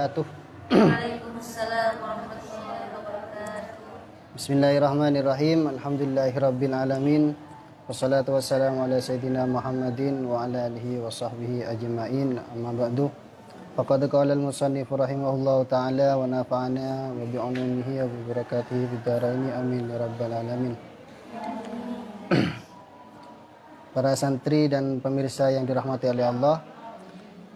wabarakatuh. Waalaikumsalam warahmatullahi wabarakatuh. Bismillahirrahmanirrahim. Alhamdulillahirabbil alamin. Wassalatu wassalamu ala sayyidina Muhammadin wa ala alihi wa sahbihi ajma'in. Amma ba'du. Faqad qala al-musannif rahimahullahu ta'ala wa nafa'ana wa bi'ulumihi wa bi barakatihi fid dharain amin ya rabbal alamin. Para santri dan pemirsa yang dirahmati oleh Allah,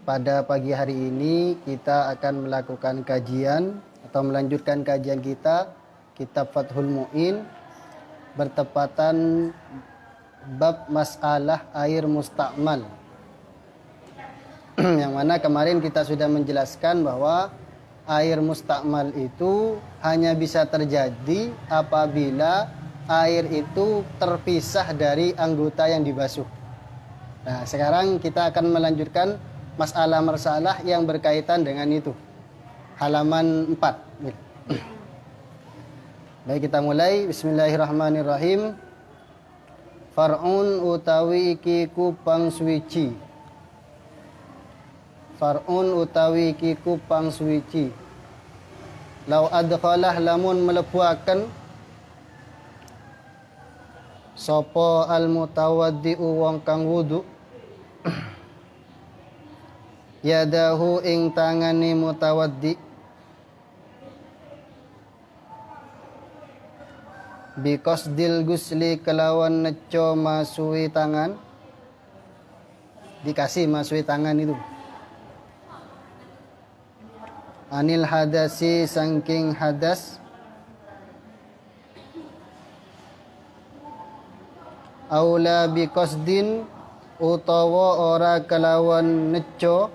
pada pagi hari ini kita akan melakukan kajian atau melanjutkan kajian kita Kitab Fathul Mu'in bertepatan bab masalah air mustakmal. Yang mana kemarin kita sudah menjelaskan bahwa air mustakmal itu hanya bisa terjadi apabila air itu terpisah dari anggota yang dibasuh. Nah, sekarang kita akan melanjutkan masalah-masalah yang berkaitan dengan itu. Halaman 4. Baik, kita mulai. Bismillahirrahmanirrahim. Far'un utawi iki kupang suwici. Far'un utawi iki kupang suwici. Lau adkhalah lamun melebuaken sopo al-mutawaddi'u wong kang wudu yadahu ing tangani mutawaddi biqasdil gusli kelawan neco masui tangan, dikasih masui tangan itu anil hadasi sangking hadas aula biqasdin utawa ora kelawan neco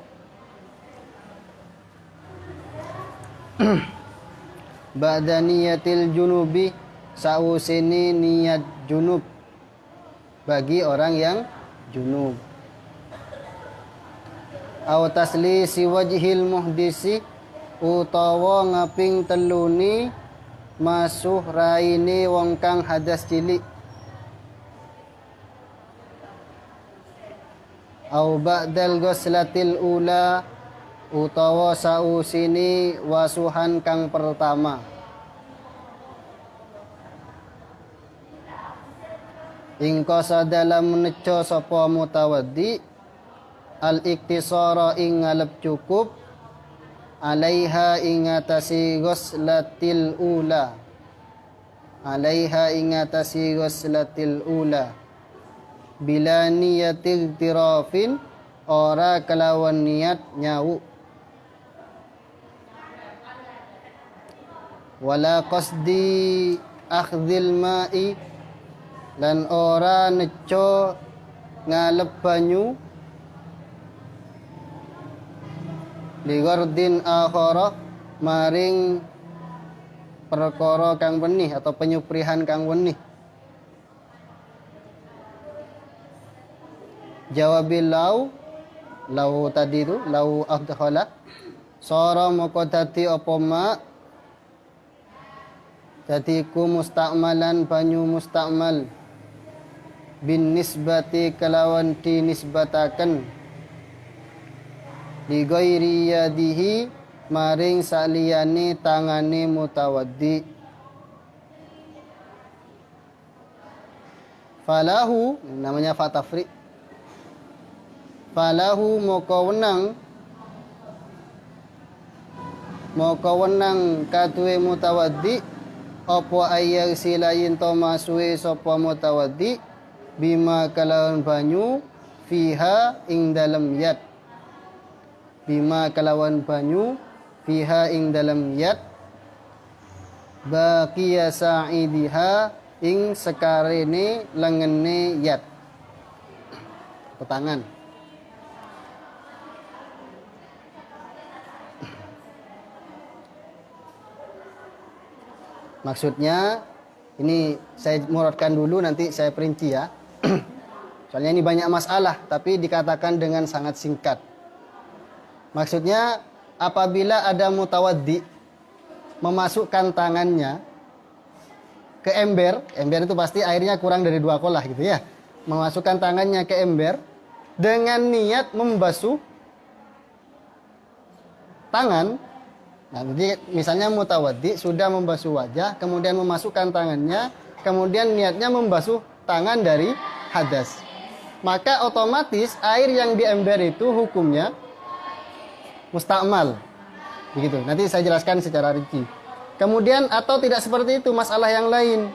ba'da niyatil junubi sausini niat junub bagi orang yang junub aw tasli si wajhil muhdisi utawa ngaping teluni masuh raine wong kang hadas cilik au ba'dal ghuslatil ula utawa sausini wasuhan kang pertama ing qasada dalam neco sapa mutawaddi al iktisara ing ngalep cukup alaiha ing atasi ghuslatil ula alaiha ing atasi ghuslatil ula bila niyatil tirafin ora kelawan niat nyawu wala qasdi akhdhil ma'i lan ora neco ngalep banyu ligardin akhara maring perkara kang wenih atau penyuprihan kang wenih. Jawabil lau tadi itu lau adkhala sara moko dadi apa ma dadi ku mustakmalan banyu mustakmal bin nisbati kelawan dinisbataken li ghairi yadihi maring saliyane tangane mutawaddi falahu namanya fatafri falahu moko wenang katue mutawaddi apa ayar silayin to masuwe sapa mutawaddi bima kalawan banyu fiha ing dalem yat bima kalawan banyu fiha ing dalem yat baqiya sa'idiha ing sekarene lengene yat petangan. Maksudnya ini saya muratkan dulu, nanti saya perinci ya. Soalnya ini banyak masalah tapi dikatakan dengan sangat singkat. Maksudnya apabila ada mutawaddi memasukkan tangannya ke ember itu pasti airnya kurang dari 2 kolah gitu ya. Memasukkan tangannya ke ember dengan niat membasuh tangan Nah, jadi misalnya mutawaddi sudah membasuh wajah, kemudian memasukkan tangannya, kemudian niatnya membasuh tangan dari hadas. Maka otomatis air yang di ember itu hukumnya mustakmal. Begitu. Nanti saya jelaskan secara rinci. Kemudian atau tidak seperti itu, masalah yang lain.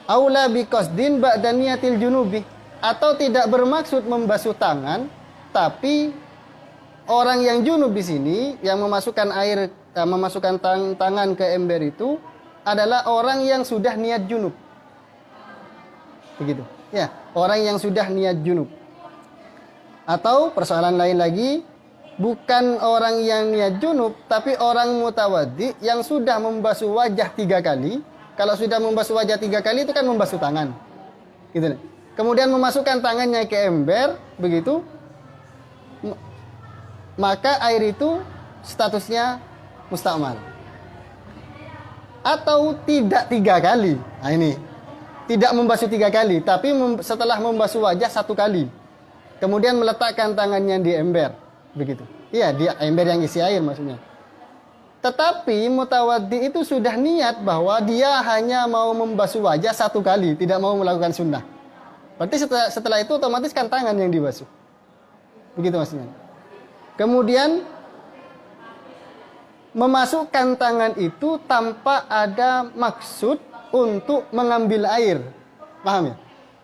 Aula biqasdin ba'da niyatil junubi, atau tidak bermaksud membasuh tangan, tapi orang yang junub di sini yang memasukkan air, memasukkan tangan ke ember itu adalah orang yang sudah niat junub. Begitu. Ya, orang yang sudah niat junub. Atau persoalan lain lagi, bukan orang yang niat junub, tapi orang mutawaddi yang sudah membasuh wajah 3 kali. Kalau sudah membasuh wajah 3 kali itu kan membasuh tangan. Gitu. Kemudian memasukkan tangannya ke ember, begitu. Maka air itu statusnya mustakmal. Atau tidak 3 kali. Nah ini, tidak membasuh 3 kali, tapi setelah membasuh wajah 1 kali. Kemudian meletakkan tangannya di ember, begitu. Iya, di ember yang isi air maksudnya. Tetapi mutawaddi itu sudah niat bahwa dia hanya mau membasuh wajah 1 kali, tidak mau melakukan sunnah. Berarti setelah itu otomatis kan tangan yang dibasuh. Begitu maksudnya. Kemudian memasukkan tangan itu tanpa ada maksud untuk mengambil air. Paham ya?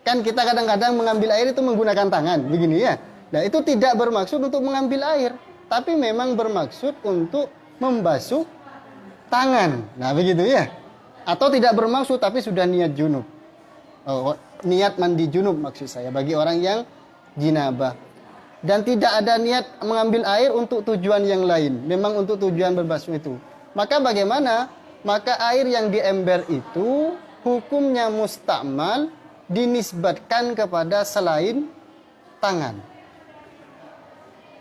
Kan kita kadang-kadang mengambil air itu menggunakan tangan, begini ya. Nah, itu tidak bermaksud untuk mengambil air, tapi memang bermaksud untuk membasuh tangan. Nah, begitu ya. Atau tidak bermaksud tapi sudah niat junub. Oh, niat mandi junub maksud saya bagi orang yang jinabah. Dan tidak ada niat mengambil air untuk tujuan yang lain. Memang untuk tujuan berbasuh itu. Maka bagaimana? Maka air yang di ember itu hukumnya mustakmal dinisbatkan kepada selain tangan.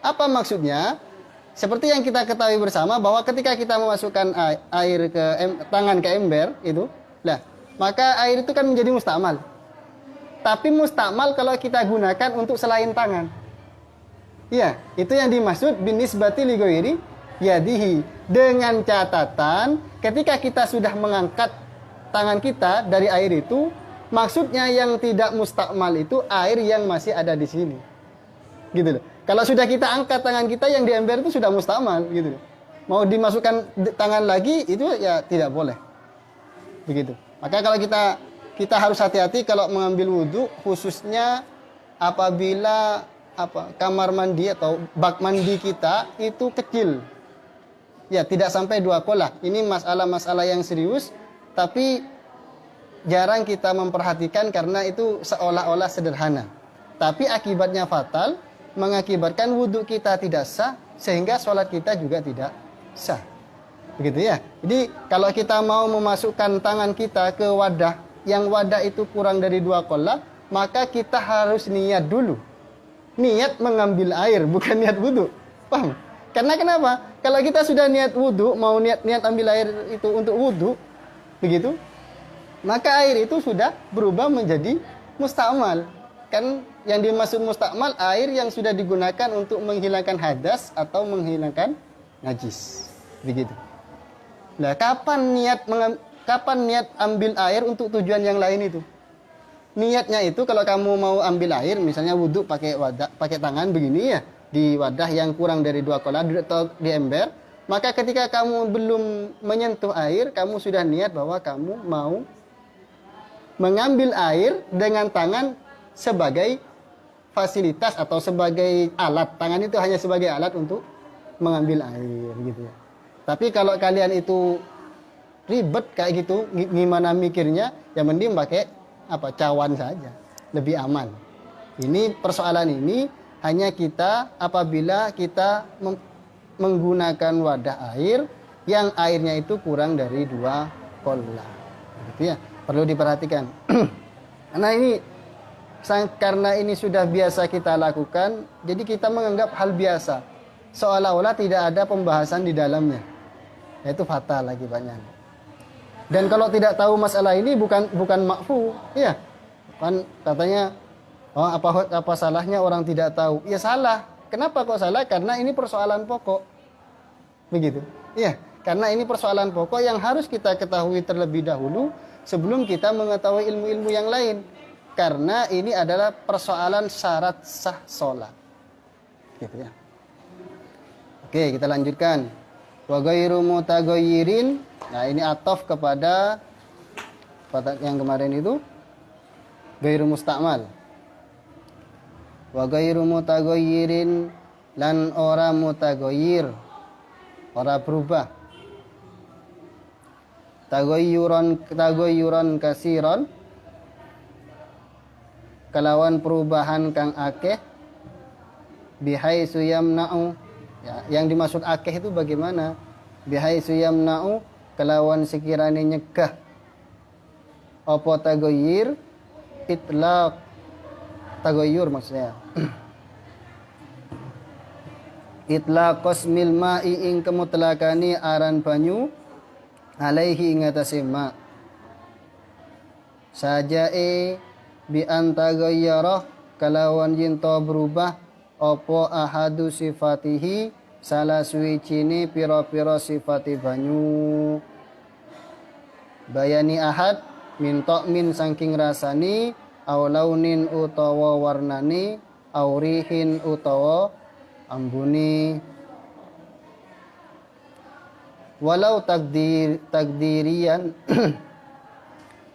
Apa maksudnya? Seperti yang kita ketahui bersama bahwa ketika kita memasukkan air ke tangan ke ember itu, maka air itu kan menjadi mustakmal. Tapi mustakmal kalau kita gunakan untuk selain tangan. Iya, itu yang dimaksud binisbati li ghairi yadihi. Dengan catatan ketika kita sudah mengangkat tangan kita dari air itu, maksudnya yang tidak mustakmal itu air yang masih ada di sini. Gitu loh. Kalau sudah kita angkat tangan kita yang di ember itu sudah mustakmal gitu loh. Mau dimasukkan tangan lagi itu ya tidak boleh. Begitu. Maka kalau kita harus hati-hati kalau mengambil wudhu, khususnya apabila kamar mandi atau bak mandi kita itu kecil. Ya, tidak sampai 2 kolah. Ini masalah-masalah yang serius, tapi jarang kita memperhatikan karena itu seolah-olah sederhana. Tapi akibatnya fatal, mengakibatkan wudhu kita tidak sah, sehingga sholat kita juga tidak sah. Begitu ya. Jadi kalau kita mau memasukkan tangan kita ke wadah, yang wadah itu kurang dari 2 kolah, maka kita harus niat dulu. Niat mengambil air, bukan niat wudhu. Paham? Karena kenapa? Kalau kita sudah niat wudhu, mau niat ambil air itu untuk wudhu, begitu, maka air itu sudah berubah menjadi mustakmal. Kan yang dimaksud mustakmal, air yang sudah digunakan untuk menghilangkan hadas atau menghilangkan najis. Begitu. Nah, kapan niat ambil air untuk tujuan yang lain itu? Niatnya itu kalau kamu mau ambil air, misalnya wudhu pakai tangan begini ya, di wadah yang kurang dari 2 kolah atau di ember, maka ketika kamu belum menyentuh air, kamu sudah niat bahwa kamu mau mengambil air dengan tangan sebagai fasilitas atau sebagai alat. Tangan itu hanya sebagai alat untuk mengambil air gitu ya. Tapi kalau kalian itu ribet kayak gitu, gimana mikirnya, ya mending pakai cawan saja, lebih aman. Ini persoalan ini hanya kita apabila kita menggunakan wadah air yang airnya itu kurang dari 2 kolah. Gitu ya, perlu diperhatikan. Karena ini sudah biasa kita lakukan, jadi kita menganggap hal biasa, seolah-olah tidak ada pembahasan di dalamnya. Itu fatal akibatnya. Dan kalau tidak tahu masalah ini bukan makfu, ya. Kan katanya apa salahnya orang tidak tahu? Ya salah. Kenapa kok salah? Karena ini persoalan pokok. Begitu. Iya, karena ini persoalan pokok yang harus kita ketahui terlebih dahulu sebelum kita mengetahui ilmu-ilmu yang lain. Karena ini adalah persoalan syarat sah sholat. Gitu ya. Oke, kita lanjutkan. Wa ghairu mutaghayyirin. Nah, ini ataf kepada yang kemarin itu ghairu musta'mal. Wa ghairu mutaghayyirin lan ora mutaghayyir. Ora berubah. Taghayyuran kasiron kelawan perubahan kang akeh bihaitsu yamna'u. Ya, yang dimaksud akeh itu bagaimana? Bihaitsu yamna'u kelawan sekiranya nyegah apa taghayyir itlaq taghayyur maksudnya. Itlaqos mil ma'i ing kemutlakani aran banyu alaihi ing atase ma sajae bi antaghayyara kalawan yen to berubah apa ahadu sifatihi salah suwijine pira-pira sifati banyu bayani ahad min min saking rasani aw launin utawa warnani aw rihin utawa ambuni walau takdirian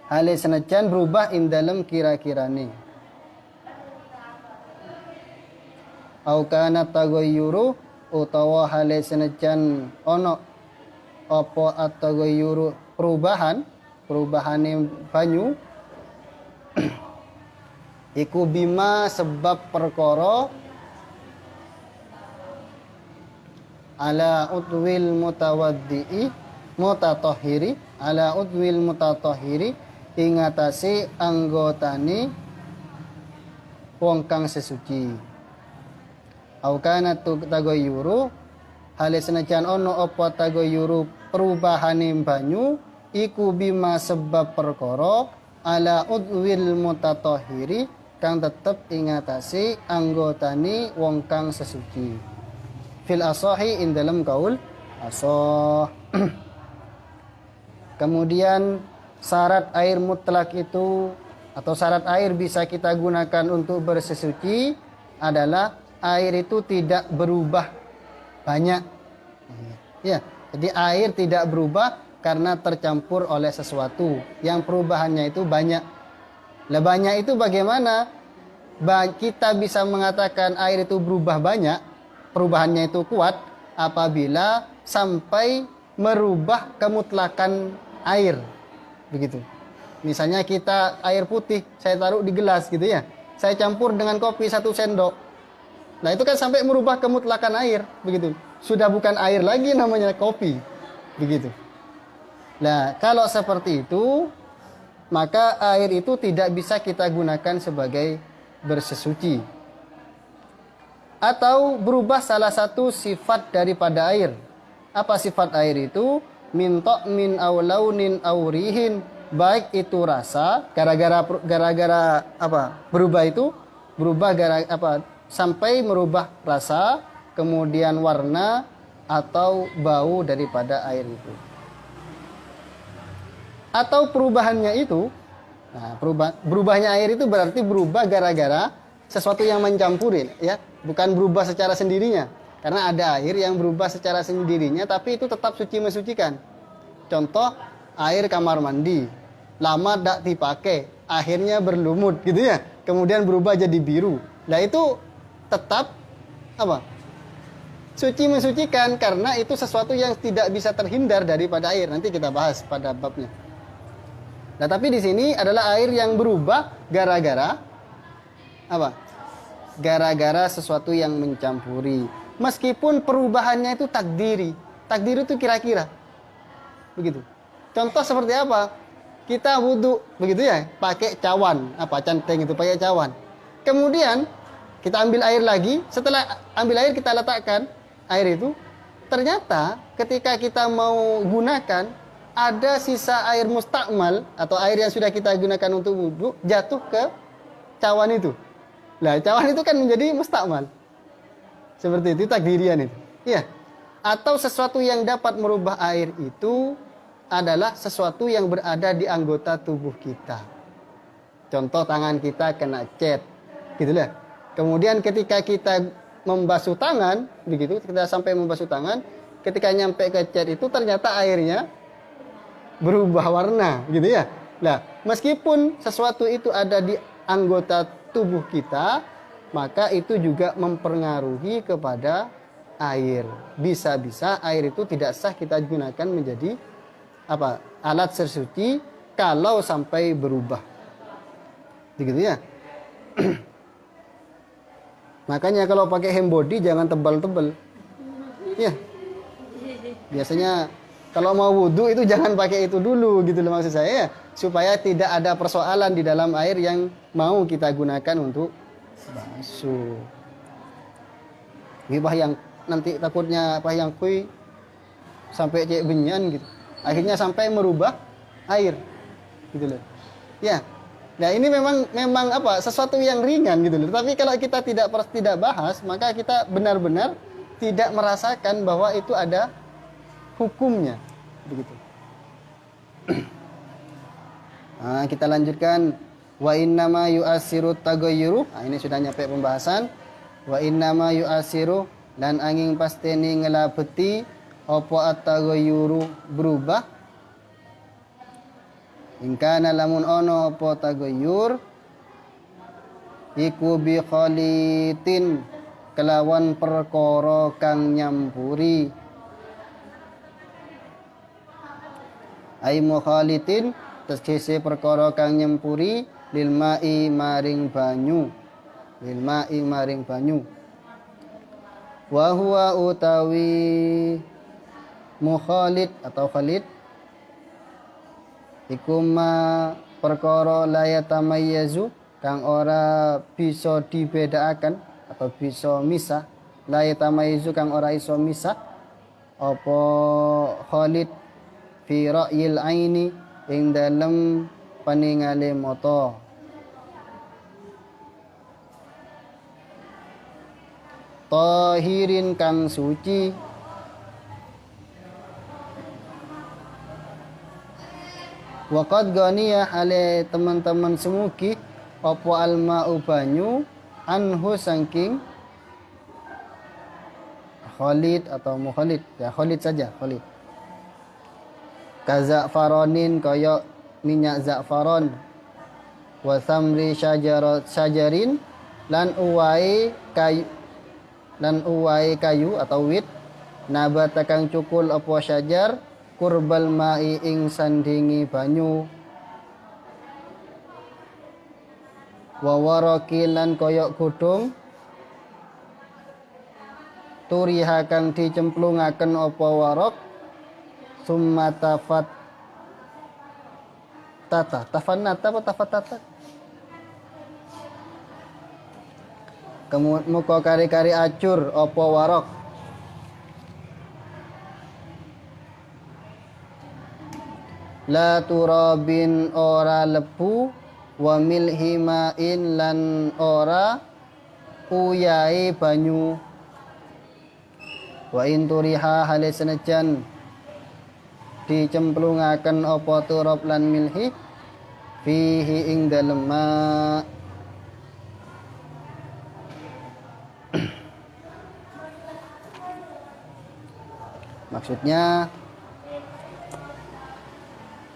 hale senajan berubah ing dalem kira-kirane au kana taghayyuru utawa hale senajan ono apa at-taghayyuru perubahane banyu iku bima sebab perkara ala udwil mutawaddi'i mutatahhiri ala udwil mutatahhiri ing atase anggotane wong kang sesuci au kana taghayyuru hale senajan ono apa taghayyuru perubahane banyu iku bima sebab perkara ala udwil mutatahhiri kang tetep ing atase anggotane wong kang sesuci fil asahi in dalam kaul asah. Kemudian syarat air mutlak itu atau syarat air bisa kita gunakan untuk bersesuci adalah air itu tidak berubah banyak. Ya, jadi air tidak berubah karena tercampur oleh sesuatu yang perubahannya itu banyak. Lah banyak itu bagaimana? Kita bisa mengatakan air itu berubah banyak, perubahannya itu kuat apabila sampai merubah kemutlakan air. Begitu. Misalnya kita air putih saya taruh di gelas gitu ya. Saya campur dengan kopi 1 sendok. Nah, itu kan sampai merubah kemutlakan air, begitu. Sudah bukan air lagi namanya kopi. Begitu. Nah, kalau seperti itu maka air itu tidak bisa kita gunakan sebagai bersesuci. Atau berubah salah satu sifat daripada air. Apa sifat air itu? Min ta'min aw launin aw rihin. Baik itu rasa, gara-gara apa? Berubah itu berubah sampai merubah rasa, kemudian warna atau bau daripada air itu. Atau perubahannya itu, nah, berubahnya air itu berarti berubah gara-gara sesuatu yang mencampurin, ya. Bukan berubah secara sendirinya. Karena ada air yang berubah secara sendirinya tapi itu tetap suci mensucikan. Contoh air kamar mandi. Lama tidak dipakai, akhirnya berlumut gitu ya. Kemudian berubah jadi biru. Nah itu tetap apa? Suci mensucikan karena itu sesuatu yang tidak bisa terhindar daripada air. Nanti kita bahas pada babnya. Nah, tapi di sini adalah air yang berubah gara-gara apa? Gara-gara sesuatu yang mencampuri. Meskipun perubahannya itu takdiri. Takdiri itu kira-kira. Begitu. Contoh seperti apa? Kita wudhu, begitu ya, pakai cawan, centeng itu pakai cawan. Kemudian kita ambil air lagi, setelah ambil air kita letakkan air itu, ternyata ketika kita mau gunakan ada sisa air mustakmal atau air yang sudah kita gunakan untuk wudhu jatuh ke cawan itu. Nah, cawan itu kan menjadi mustakmal. Seperti itu takdirian itu. Iya. Atau sesuatu yang dapat merubah air itu adalah sesuatu yang berada di anggota tubuh kita. Contoh tangan kita kena cat, gitu lah. Kemudian ketika kita membasuh tangan, begitu kita sampai membasuh tangan, ketika nyampe ke cat itu ternyata airnya berubah warna, gitu ya. Nah, meskipun sesuatu itu ada di anggota tubuh kita, maka itu juga mempengaruhi kepada air. Bisa-bisa air itu tidak sah kita gunakan menjadi alat sesuci kalau sampai berubah. Begitu ya. Makanya kalau pakai hand body jangan tebal-tebal. Ya. Biasanya kalau mau wudhu itu jangan pakai itu dulu gitu loh maksud saya ya. Supaya tidak ada persoalan di dalam air yang mau kita gunakan untuk basuh. Gibah yang nanti takutnya yang kui sampai cek benyan gitu. Akhirnya sampai merubah air. Gitu loh. Ya. Nah, ini memang sesuatu yang ringan gitu loh. Tapi kalau kita tidak bahas, maka kita benar-benar tidak merasakan bahwa itu ada hukumnya. Begitu. Nah, kita lanjutkan wa innama yu'assiru tagayyuru. Nah, ini sudah nyampe pembahasan. Wa innama yu'assiru dan angin pasteni ngelabeti apa at-tagayyuru berubah. Ingkana lamun ono apa tagayyur iku bi khalitin kelawan perkara kang nyampuri. Ai mukhalitin tegese perkara kang nyampuri lil ma'i maring banyu. Lil ma'i maring banyu. Wa huwa utawi mukhalid atau khalid iku ma perkara la yatamayyazu kang ora bisa dibedakaken atau bisa misah. La yatamayyazu kang ora iso misah apa khalid fi ra'yil aini ing dalem paningale mata. Tahirin kang suci waqad ghaniyah ale teman-teman semugi apa alma'u banyu anhu saking khalid atau mukhalid ya khalid saja khalid kaza'faronin kaya minyak za'faron wa samri syajarin lan uwai kayu atau wit nabata kang cukul apa syajar kurbal ma'i ing sandingi banyu wa warakilan koyok godhong turiha kang dicemplungaken apa warok summa tafannata apa tafatata kemudian muka kari-kari acur apa warok la turabin ora lebu wa milhimain lan ora uyai banyu wa inturiha hale senajan dicemplungaken apa turab lan milhi fihi ing dalem ma maksudnya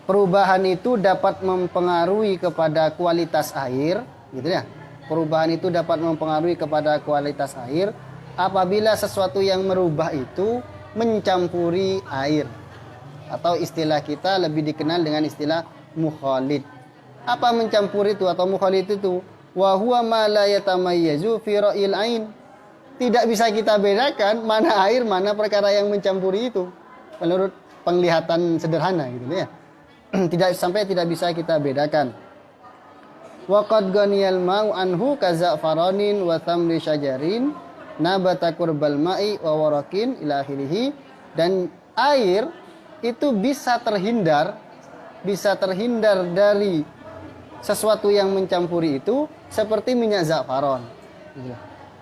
perubahan itu dapat mempengaruhi kepada kualitas air, gitu ya. Perubahan itu dapat mempengaruhi kepada kualitas air apabila sesuatu yang merubah itu mencampuri air. Atau istilah kita lebih dikenal dengan istilah mukhalid. Apa mencampuri itu atau mukhalid itu? Wa huwa ma la yatamayyazu fi ra'il ain. Tidak bisa kita bedakan mana air, mana perkara yang mencampuri itu. Menurut penglihatan sederhana gitu ya. Tidak bisa kita bedakan. Waqad ghaniyal ma'u anhu kaza'faranin wa thamri syajarin nabata kurbal ma'i wa warakin ila akhirih. Dan air itu bisa terhindar dari sesuatu yang mencampuri itu seperti minyak za'faron.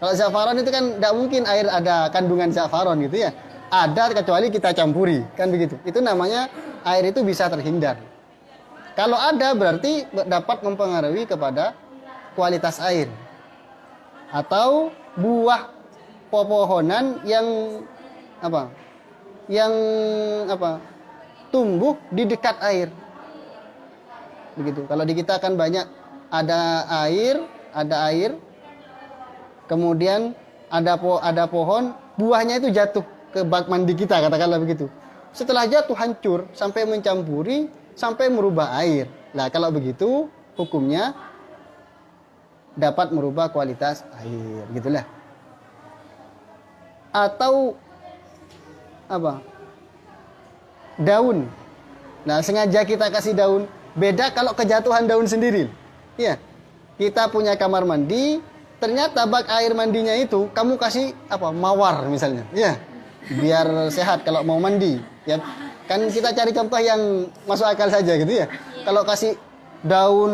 Kalau za'faron itu kan tidak mungkin air ada kandungan za'faron gitu ya. ada kecuali kita campuri, kan begitu. Itu namanya air itu bisa terhindar. Kalau ada berarti dapat mempengaruhi kepada kualitas air. Atau buah pepohonan yang apa? Yang apa? Tumbuh di dekat air. Begitu. Kalau di kita kan banyak ada air, kemudian ada pohon, buahnya itu jatuh ke bak mandi kita, katakanlah begitu. Setelah jatuh hancur sampai mencampuri, sampai merubah air. Nah, kalau begitu hukumnya dapat merubah kualitas air, gitulah. Atau apa? Daun. Nah, sengaja kita kasih daun. Beda kalau kejatuhan daun sendiri. Iya. Kita punya kamar mandi, ternyata bak air mandinya itu kamu kasih apa? Mawar misalnya. Iya. Biar sehat kalau mau mandi. Ya, kan kita cari contoh yang masuk akal saja gitu ya. Kalau kasih daun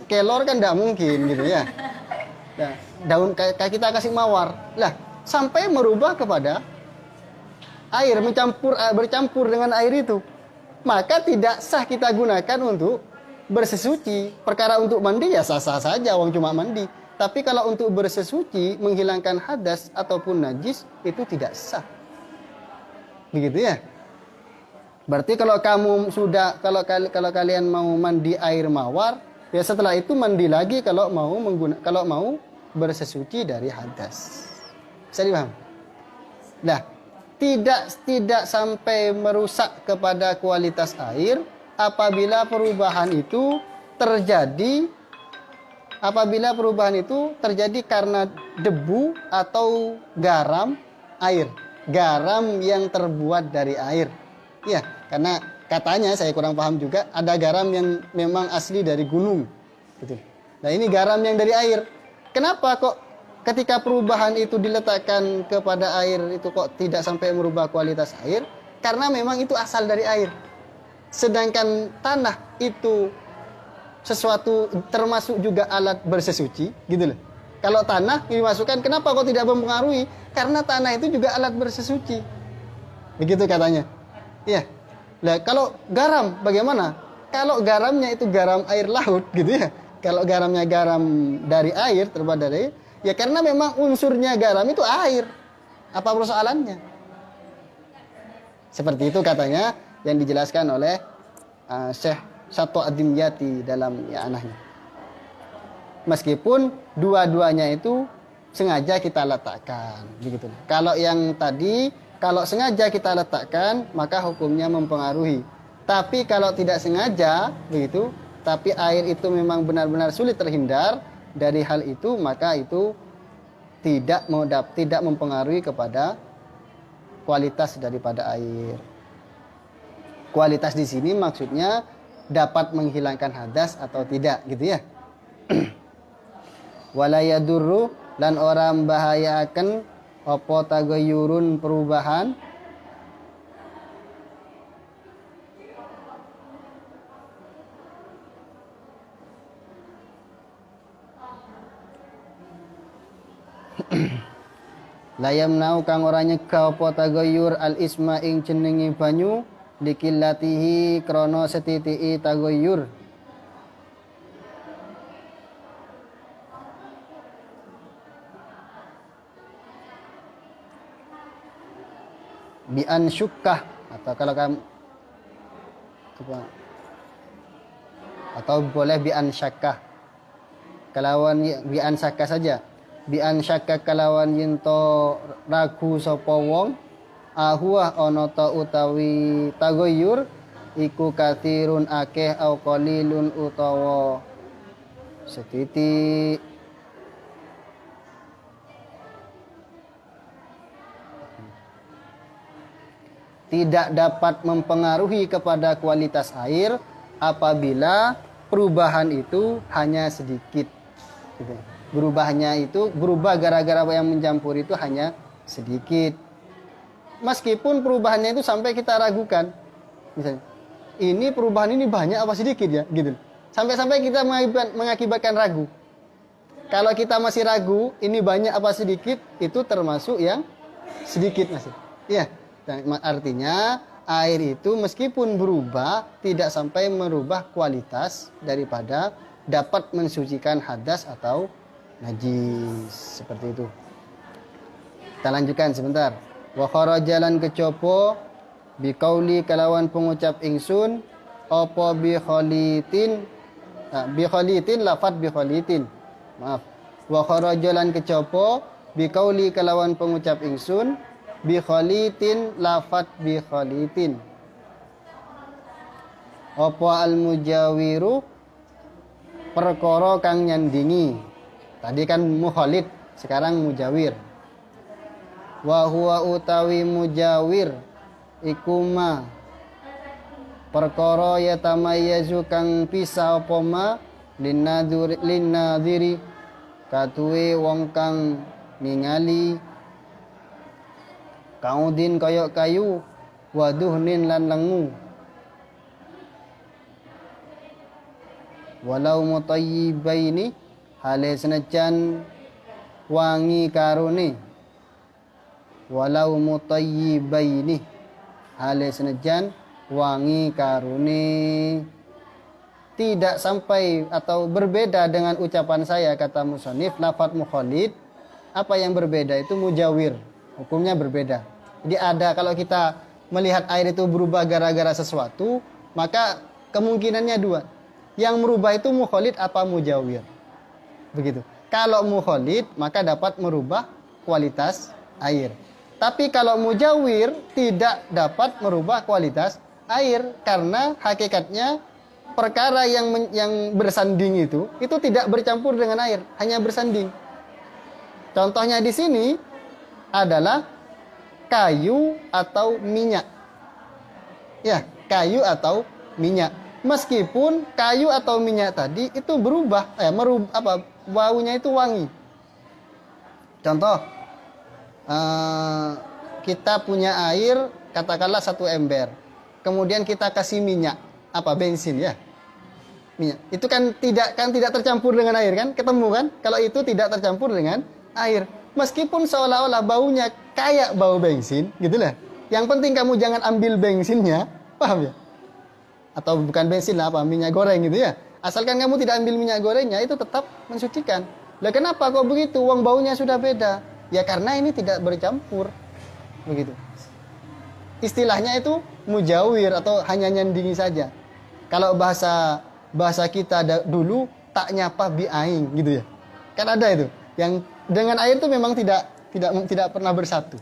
kelor kan tidak mungkin gitu ya. Nah, daun kita kasih mawar. Lah, sampai merubah kepada air, bercampur dengan air itu. Maka tidak sah kita gunakan untuk bersesuci. Perkara untuk mandi ya sah-sah saja, wong cuma mandi. Tapi kalau untuk bersesuci, menghilangkan hadas ataupun najis, itu tidak sah. Begitu ya. Berarti kalau kalau kalian mau mandi air mawar, ya setelah itu mandi lagi kalau mau bersesuci dari hadas. Bisa dipaham? Nah, tidak sampai merusak kepada kualitas air apabila perubahan itu terjadi karena debu atau garam air. Garam yang terbuat dari air. Ya, karena katanya saya kurang paham juga ada garam yang memang asli dari gunung. Gitu. Nah, ini garam yang dari air. Kenapa kok ketika perubahan itu diletakkan kepada air itu kok tidak sampai merubah kualitas air? Karena memang itu asal dari air. Sedangkan tanah itu sesuatu termasuk juga alat bersesuci, gitu loh. Kalau tanah dimasukkan, kenapa kok tidak mempengaruhi? Karena tanah itu juga alat bersesuci. Begitu katanya. Iya. Nah, kalau garam bagaimana? Kalau garamnya itu garam air laut gitu ya. Kalau garamnya garam dari air, terbuat dari air, ya karena memang unsurnya garam itu air. Apa persoalannya? Seperti itu katanya yang dijelaskan oleh Syekh Sato Ad-Dimyati dalam anahnya. Meskipun dua-duanya itu sengaja kita letakkan, begitu. Kalau yang tadi, kalau sengaja kita letakkan, maka hukumnya mempengaruhi. Tapi kalau tidak sengaja, begitu, tapi air itu memang benar-benar sulit terhindar dari hal itu, maka itu tidak mempengaruhi kepada kualitas daripada air. Kualitas di sini maksudnya dapat menghilangkan hadas atau tidak, gitu ya. Wala yadurru, lan orang bahayakan apa tagayyurun perubahan layam nau kang ora nyegah apa tagayyur al isma ing jenenge banyu likillatihi krana setitiki tagayyur bi'an syukkah, atau kalau kamu atau boleh bi'an syakkah, kalawan bi'an syakkah saja, bi'an syakkah kalawan yento ragu sapa wong ahuwa ana ta utawi tagayyur iku kathirun akeh au qalilun utawa setitik. Tidak dapat mempengaruhi kepada kualitas air apabila perubahan itu hanya sedikit. Berubah gara-gara yang mencampur itu hanya sedikit. Meskipun perubahannya itu sampai kita ragukan. Misalnya, ini perubahan ini banyak apa sedikit ya, gitu. Sampai-sampai kita mengakibatkan ragu. Kalau kita masih ragu, ini banyak apa sedikit, itu termasuk yang sedikit masih. Iya. Artinya air itu meskipun berubah tidak sampai merubah kualitas daripada dapat mensucikan hadas atau najis. Seperti itu. Kita lanjutkan sebentar. Wa kharajalan kecopo biqauli kalawan pengucap ingsun apa bi khalitin lafat bi khalitin. Maaf. Wa kharajalan kecopo biqauli kalawan pengucap ingsun bi khalitin lafat bi khalitin. Apa al mujawiru perkara kang nyandingi. Tadi kan mukhalid, sekarang mujawir. Wa huwa utawi mujawir iku ma perkara yatamayyazu kang pisah apa ma linnadhiri katuwe wong kang ningali kaudin kaya kayu waduhnin lan lengu walau mutayyibaini hale senajan wangi karone walau mutayyibaini hale senajan wangi karune. Tidak sampai atau berbeda dengan ucapan saya, kata musannif, lafadz mukhalid. Apa yang berbeda itu mujawir, hukumnya berbeda. Jadi ada, kalau kita melihat air itu berubah gara-gara sesuatu, maka kemungkinannya dua. Yang merubah itu mukhalid apa mujawir. Begitu. Kalau mukhalid maka dapat merubah kualitas air. Tapi kalau mujawir tidak dapat merubah kualitas air karena hakikatnya perkara yang bersanding itu tidak bercampur dengan air, hanya bersanding. Contohnya di sini adalah kayu atau minyak. Ya, kayu atau minyak. Meskipun kayu atau minyak tadi itu berubah, baunya itu wangi. Contoh, kita punya air, katakanlah 1 ember. Kemudian kita kasih minyak, bensin ya. Minyak. Itu kan tidak tercampur dengan air kan? Ketemu kan? Kalau itu tidak tercampur dengan air. Meskipun seolah-olah baunya kayak bau bensin, gitulah. Yang penting kamu jangan ambil bensinnya, paham ya? Atau bukan bensin lah, minyak goreng gitu ya. Asalkan kamu tidak ambil minyak gorengnya, itu tetap mensucikan. Lah kenapa kok begitu? Uang baunya sudah beda. Ya karena ini tidak bercampur. Begitu. Istilahnya itu mujawir atau hanya nyandingi saja. Kalau bahasa kita dulu tak nyapa bi aing gitu ya. Kan ada itu. Yang dengan air itu memang tidak pernah bersatu.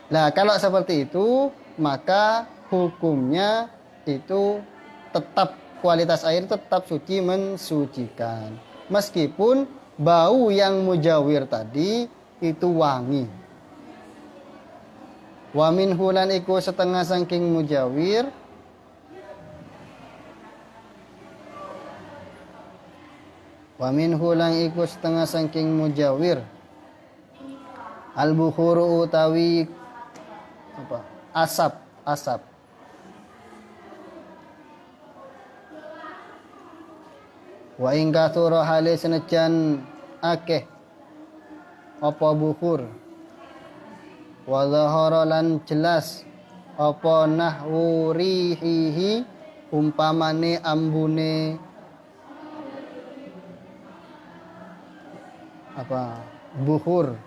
Nah, kalau seperti itu maka hukumnya itu tetap kualitas air tetap suci mensucikan. Meskipun bau yang mujawir tadi itu wangi. Wa min hulan iku setengah saking mujawir wa min hulan iku setengah saking mujawir al bukhuru utawi asap wa ing kathura hale senajan akeh apa bukhur wa zahara lan jelas apa nahwu rihihi umpamane ambune bukhur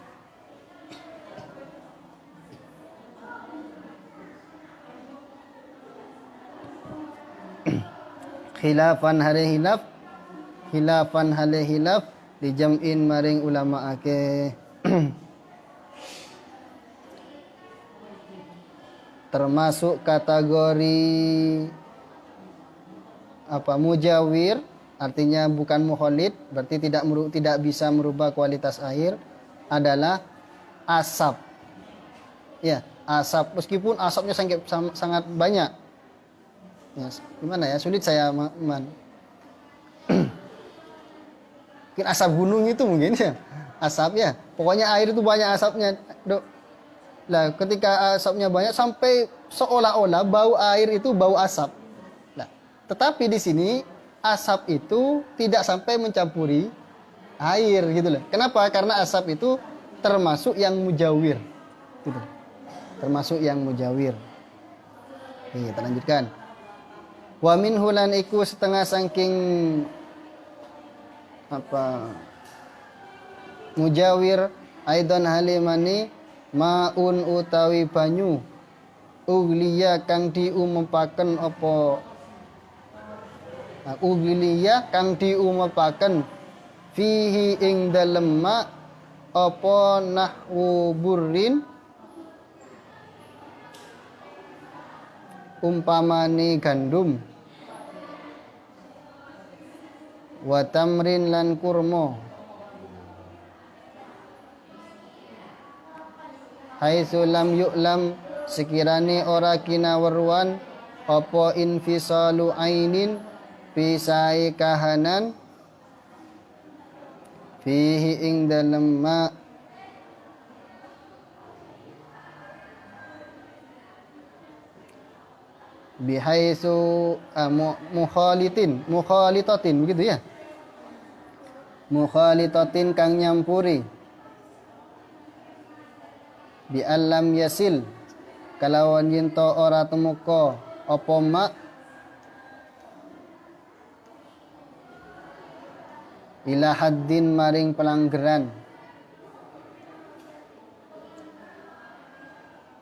khilafan hale hilaf dijam'in maring ulama akeh. Termasuk kategori mujawir, artinya bukan mukhalid, berarti tidak bisa merubah kualitas air, adalah asap. Ya, asap meskipun asapnya sangat banyak. Ya, gimana ya? Sulit saya mungkin asap gunung itu mungkin ya. Asap ya. Pokoknya air itu banyak asapnya. Lah, ketika asapnya banyak sampai seolah-olah bau air itu bau asap. Nah, tetapi di sini asap itu tidak sampai mencampuri air gitu loh. Kenapa? Karena asap itu termasuk yang mujawir. Gitu. Termasuk yang mujawir. Oke, kita lanjutkan. Wa min hulan iku setengah saking mujawir aidon halimani maun utawi banyu ugliya kang diumepaken apa ugliya kang diumepaken fihi ing dalem ma apa nahwu burrin umpamane gandum wa tamrin lan kurma haitsu lam yu'lam sekirane ora kinaweruan apa infisalu ainin pisai kahanan fihi ing dalem ma bihaitsu mukhalitatin begitu ya, mukhalitatin kang nyampuri bi alam yasil kalawan yento ora temuka apa ma ila haddin maring pelanggaran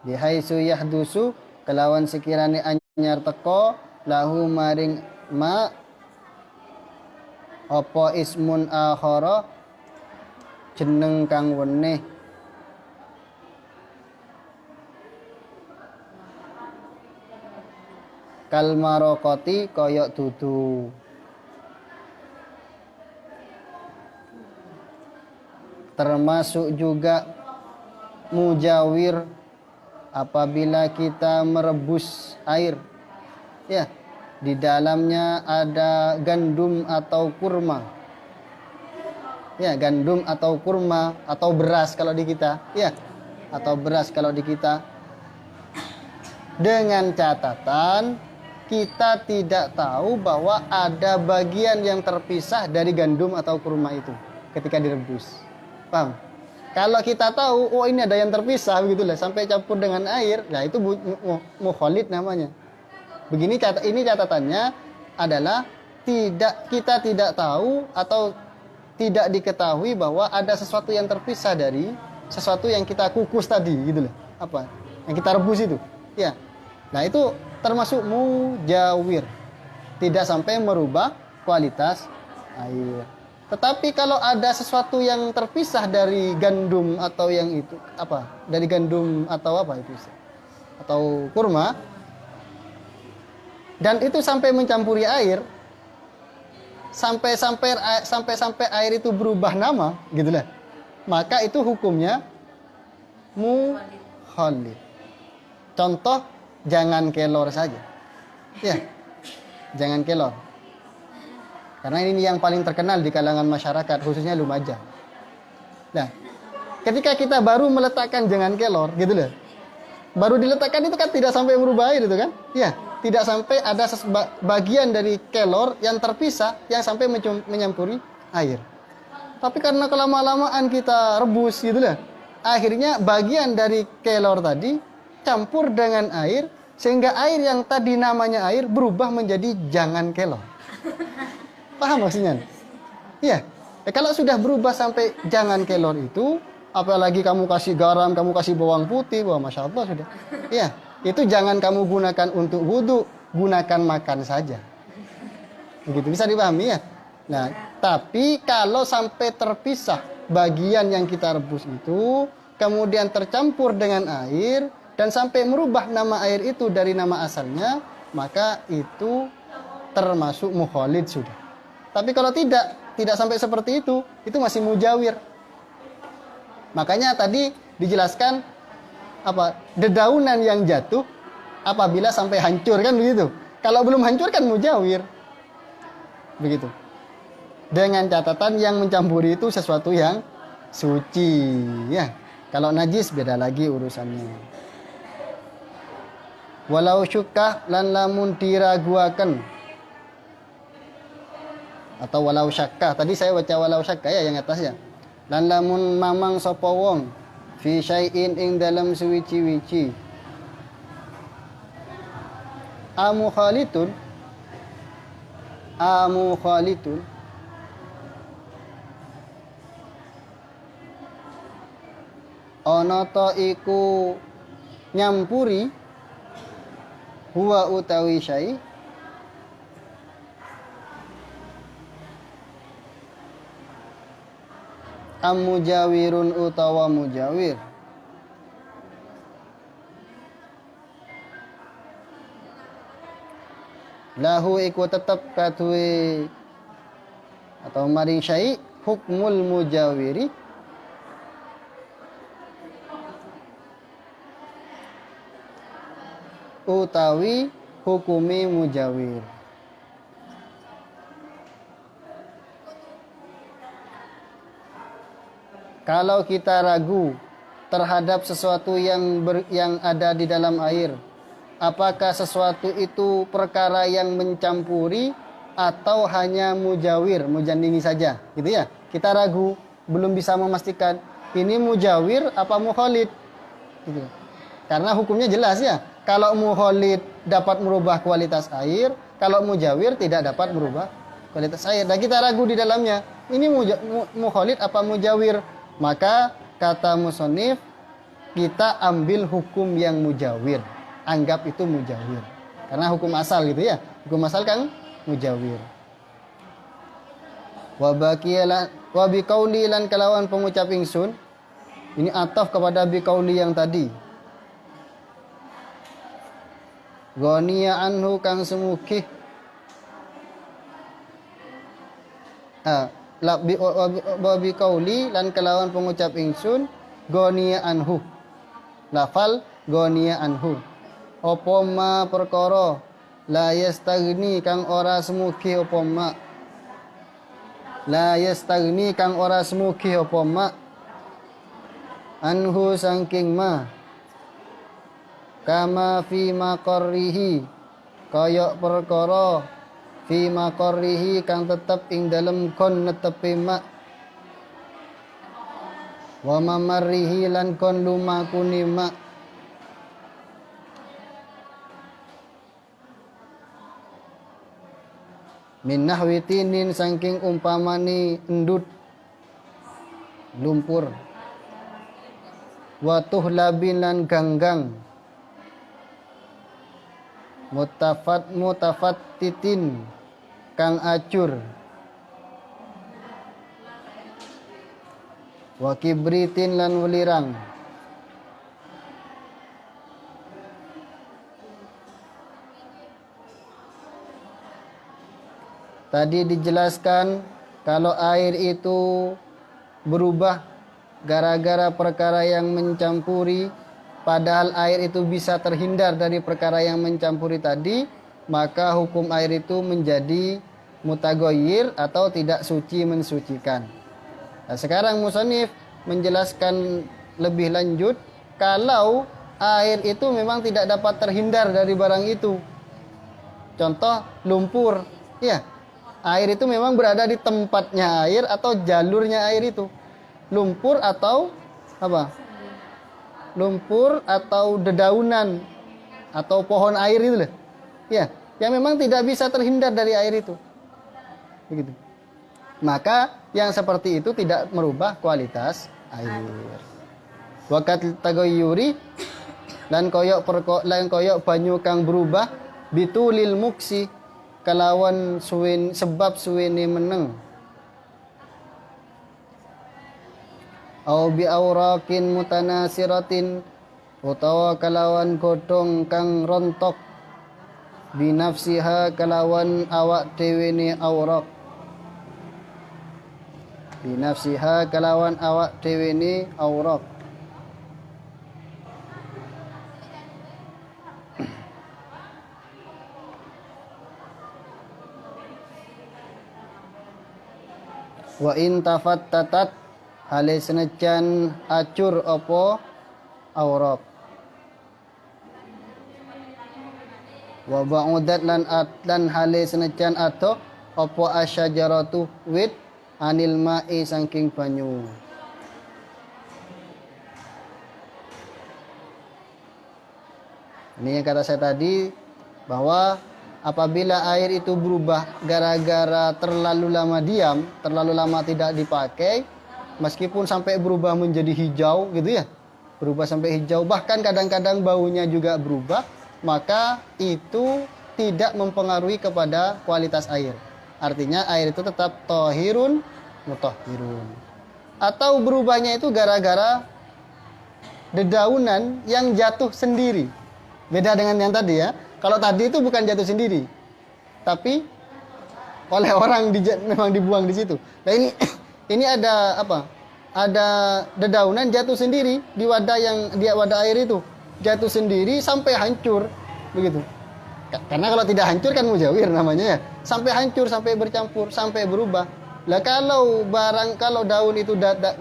bihaitsu yahdusu kalawan sekirane anyar teko lahu maring ma apa ismun akhara jeneng kang weneh kal marokoti koyok dudu termasuk juga mujawir apabila kita merebus air ya di dalamnya ada gandum atau kurma ya, gandum atau kurma atau beras kalau di kita ya, atau beras kalau di kita, dengan catatan kita tidak tahu bahwa ada bagian yang terpisah dari gandum atau kurma itu ketika direbus. Paham? Kalau kita tahu, oh ini ada yang terpisah begitulah sampai campur dengan air, nah itu mukhalid namanya. Begini ini catatannya adalah kita tidak tahu atau tidak diketahui bahwa ada sesuatu yang terpisah dari sesuatu yang kita kukus tadi gitulah. Apa? Yang kita rebus itu. Ya. Nah, itu termasuk mujawir. Tidak sampai merubah kualitas air. Tetapi kalau ada sesuatu yang terpisah dari gandum atau yang itu apa? Dari gandum atau apa itu? Atau kurma, dan itu sampai mencampuri air, sampai air itu berubah nama, gitulah. Maka itu hukumnya mukhalid. Contoh, jangan kelor saja. Ya. Jangan kelor. Karena ini yang paling terkenal di kalangan masyarakat, khususnya Lumajang. Nah, ketika kita baru meletakkan jangan kelor, gitu loh. Baru diletakkan itu kan tidak sampai berubah air itu kan? Ya, tidak sampai ada bagian dari kelor yang terpisah yang sampai menyampuri air. Tapi karena kelama-lamaan kita rebus gitu loh, akhirnya bagian dari kelor tadi campur dengan air sehingga air yang tadi namanya air berubah menjadi jangan kelor. Paham maksudnya? Iya. Kalau sudah berubah sampai jangan kelor itu, apalagi kamu kasih garam, kamu kasih bawang putih, wah masya Allah sudah. Iya. Itu jangan kamu gunakan untuk wudhu, gunakan makan saja. Begitu bisa dipahami ya. Nah, tapi kalau sampai terpisah bagian yang kita rebus itu, kemudian tercampur dengan air dan sampai merubah nama air itu dari nama asalnya, maka itu termasuk mukhalid sudah. Tapi kalau tidak sampai seperti itu masih mujawir. Makanya tadi dijelaskan apa? Dedaunan yang jatuh apabila sampai hancur kan begitu. Kalau belum hancur kan mujawir. Begitu. Dengan catatan yang mencampuri itu sesuatu yang suci ya. Kalau najis beda lagi urusannya. Walau syukkah lan lamun diraguaken atau walau syakkah. Tadi saya baca walau syakkah ya yang atasnya. Lan lamun mamang sapa wong fi syai'in ing dalam suwici-wici. Amu khalitun ana ta iku nyampuri huwa utawi syai am mujawirun utawa mujawir. Lahu iku tetep kaduwe atau maring syai hukmul mujawiri utawi hukumi mujawir. Kalau kita ragu terhadap sesuatu yang ada di dalam air, apakah sesuatu itu perkara yang mencampuri atau hanya mujawir, mujandini saja, gitu ya? Kita ragu, belum bisa memastikan ini mujawir apa mukhalid, gitu. Karena hukumnya jelas ya. Kalau mukhalid dapat merubah kualitas air, kalau mujawir tidak dapat merubah kualitas air. Dan kita ragu di dalamnya, ini mukhalid apa mujawir? Maka kata musonif, kita ambil hukum yang mujawir. Anggap itu mujawir. Karena hukum asal gitu ya. Hukum asal kan mujawir. Wa biqauli lan kalawan pengucap ingsun. Ini ataf kepada biqauli yang tadi. Ghaniya anhu kang semukih. Wa biqauli lan kalawan pengucap ingsun ghaniya anhu. Lafal ghaniya anhu. Apa ma perkara la yastagni kang ora semugi apa ma. La yastagni kang ora semugi apa ma. Anhu sangking ma. Kama fi maqarrihi kaya perkara fi maqarrihi kang tetep ing dalem kon netepe ma. Wa mamarrihi lan kon lumakuni ma. Min nahwi tinin saking umpamani endut lumpur. Wa tuhlabin lan ganggang. Mutafattitin kang acur. Wa kibritin lan welirang. Tadi dijelaskan kalau air itu berubah gara-gara perkara yang mencampuri, padahal air itu bisa terhindar dari perkara yang mencampuri tadi, maka hukum air itu menjadi mutagoyir atau tidak suci mensucikan. Nah, sekarang musonif menjelaskan lebih lanjut kalau air itu memang tidak dapat terhindar dari barang itu. Contoh lumpur, ya. Air itu memang berada di tempatnya air atau jalurnya air itu. Lumpur atau apa? Lumpur atau dedaunan atau pohon air itu loh. Ya, yang memang tidak bisa terhindar dari air itu. Begitu. Maka yang seperti itu tidak merubah kualitas air. Wakat tagoyuri lan koyok banyu kang berubah bitulil muksi kalawan sebab suwene meneng. Au bi aurakin mutanasiratin utawa kalawan godhong kang rontok binafsiha kalawan awak dhewe ne aurak. Binafsiha kalawan awak dhewe ne aurak. Wa in tafattatat hale senajan acur apa aurat. Wa ba'udat lan hale senajan adoh apa asyajaratu wit anil ma'i saking banyu. Ini yang kata saya tadi, bahwa apabila air itu berubah gara-gara terlalu lama diam, terlalu lama tidak dipakai, meskipun sampai berubah menjadi hijau gitu ya, berubah sampai hijau, bahkan kadang-kadang baunya juga berubah, maka itu tidak mempengaruhi kepada kualitas air. Artinya air itu tetap tohirun mutahhirun. Atau berubahnya itu gara-gara dedaunan yang jatuh sendiri. Beda dengan yang tadi ya. Kalau tadi itu bukan jatuh sendiri, tapi oleh orang memang dibuang di situ. Nah ini ada apa? Ada dedaunan jatuh sendiri di wadah air itu, jatuh sendiri sampai hancur, begitu. Karena kalau tidak hancur kan mujawir namanya ya. Sampai hancur, sampai bercampur, sampai berubah. Lah kalau daun itu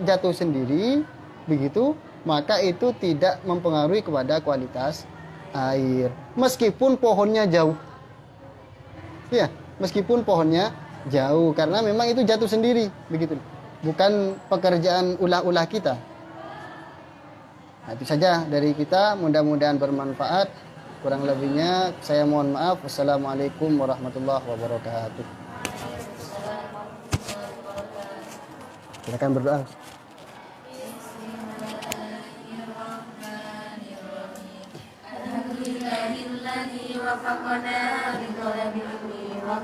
jatuh sendiri, begitu, maka itu tidak mempengaruhi kepada kualitas air. Meskipun pohonnya jauh. Ya, meskipun pohonnya jauh, karena memang itu jatuh sendiri, begitu. Bukan pekerjaan ulah-ulah kita. Nah, itu saja dari kita, mudah-mudahan bermanfaat. Kurang lebihnya saya mohon maaf. Wassalamualaikum warahmatullahi wabarakatuh. Silakan berdoa. Alhamdulillahilladzi wafaqana bi talabil ilmi wa